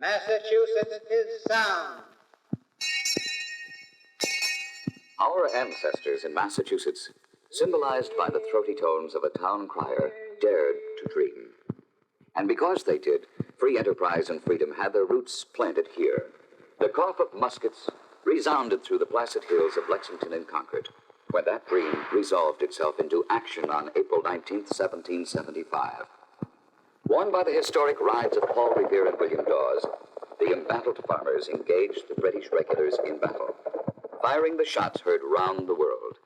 Massachusetts is sound. Our ancestors in Massachusetts, symbolized by the throaty tones of a town crier, dared to dream. And because they did, free enterprise and freedom had their roots planted here. The cough of muskets resounded through the placid hills of Lexington and Concord, when that dream resolved itself into action on April 19th, 1775. Warned by the historic rides of Paul Revere and William Dawes, the embattled farmers engaged the British regulars in battle, firing the shots heard round the world.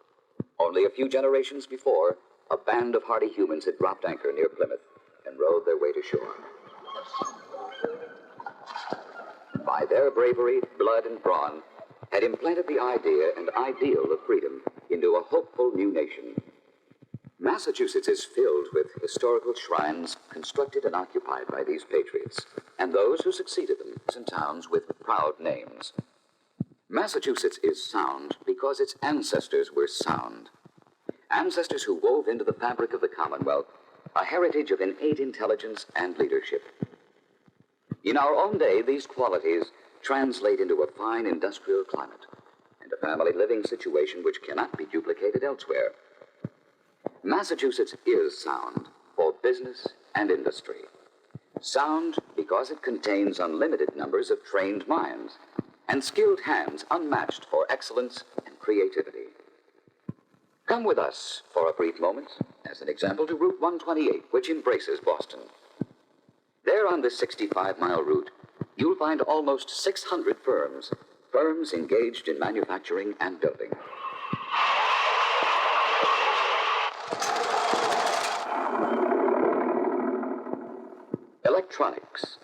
Only a few generations before, a band of hardy humans had dropped anchor near Plymouth and rowed their way to shore. By their bravery, blood, and brawn, had implanted the idea and ideal of freedom into a hopeful new nation. Massachusetts is filled with historical shrines constructed and occupied by these patriots, and those who succeeded them in towns with proud names. Massachusetts is sound because its ancestors were sound. Ancestors who wove into the fabric of the Commonwealth a heritage of innate intelligence and leadership. In our own day, these qualities translate into a fine industrial climate and a family living situation which cannot be duplicated elsewhere. Massachusetts is sound for business and industry. Sound because it contains unlimited numbers of trained minds and skilled hands unmatched for excellence and creativity. Come with us for a brief moment, as an example, to Route 128, which embraces Boston. There on this 65-mile route, you'll find almost 600 firms engaged in manufacturing and building. Electronics.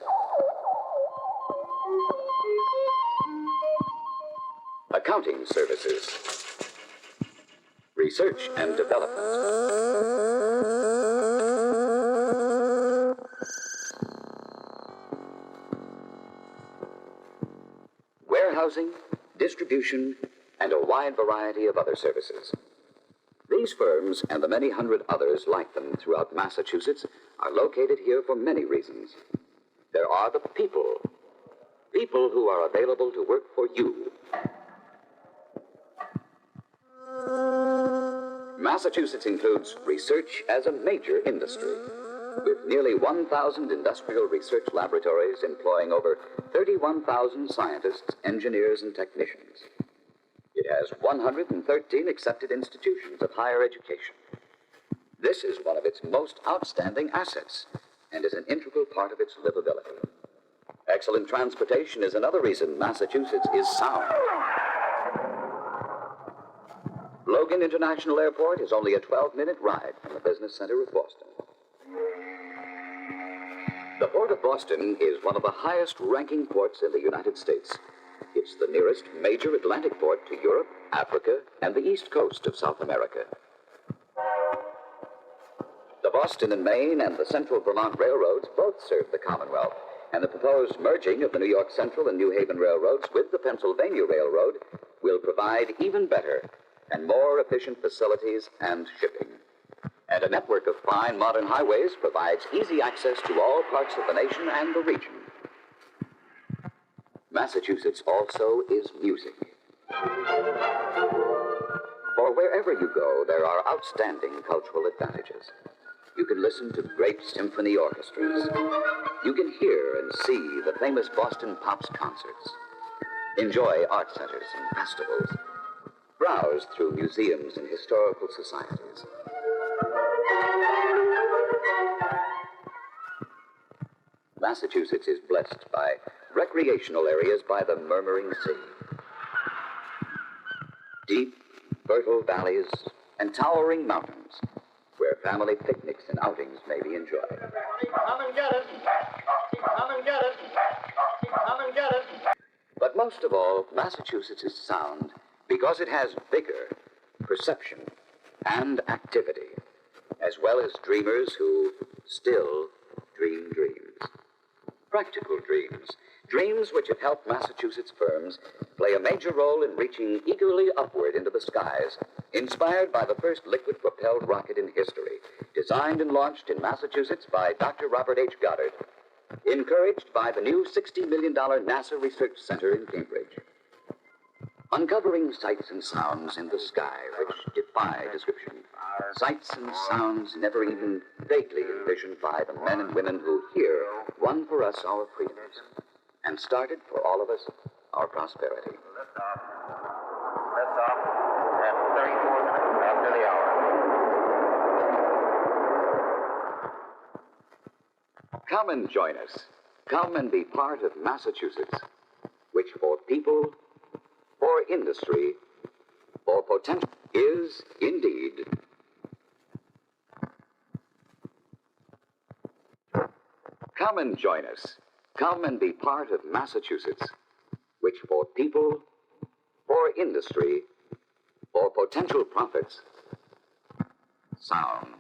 Accounting services. Research and development. Warehousing, distribution, and a wide variety of other services. These firms and the many hundred others like them throughout Massachusetts are located here for many reasons. There are the people who are available to work for you. Massachusetts includes research as a major industry, with nearly 1,000 industrial research laboratories employing over 31,000 scientists, engineers, and technicians. It has 113 accepted institutions of higher education. This is one of its most outstanding assets and is an integral part of its livability. Excellent transportation is another reason Massachusetts is sound. Logan International Airport is only a 12-minute ride from the business center of Boston. The Port of Boston is one of the highest-ranking ports in the United States. It's the nearest major Atlantic port to Europe, Africa, and the east coast of South America. The Boston and Maine and the Central Vermont Railroads both serve the Commonwealth, and the proposed merging of the New York Central and New Haven Railroads with the Pennsylvania Railroad will provide even better and more efficient facilities and shipping. And a network of fine modern highways provides easy access to all parts of the nation and the region. Massachusetts also is music. For wherever you go, there are outstanding cultural advantages. You can listen to great symphony orchestras. You can hear and see the famous Boston Pops concerts. Enjoy art centers and festivals. Browse through museums and historical societies. Massachusetts is blessed by recreational areas by the murmuring sea. Deep, fertile valleys and towering mountains where family picnics and outings may be enjoyed. Come and get it. Come and get it. Come and get it. But most of all, Massachusetts is sound because it has vigor, perception, and activity, as well as dreamers who still dream dreams. Practical dreams. Dreams which have helped Massachusetts firms play a major role in reaching eagerly upward into the skies, inspired by the first liquid-propelled rocket in history, designed and launched in Massachusetts by Dr. Robert H. Goddard. encouraged by the new $60 million NASA Research Center in Cambridge. Uncovering sights and sounds in the sky which defy description. Sights and sounds never even vaguely envisioned by the men and women who here won for us our freedoms and started for all of us our prosperity. Liftoff at 34 minutes after the hour. Come and join us. Come and be part of Massachusetts, which for people, for industry, for potential is indeed. Come and join us. Come and be part of Massachusetts, which for people, for industry, for potential profits, sound.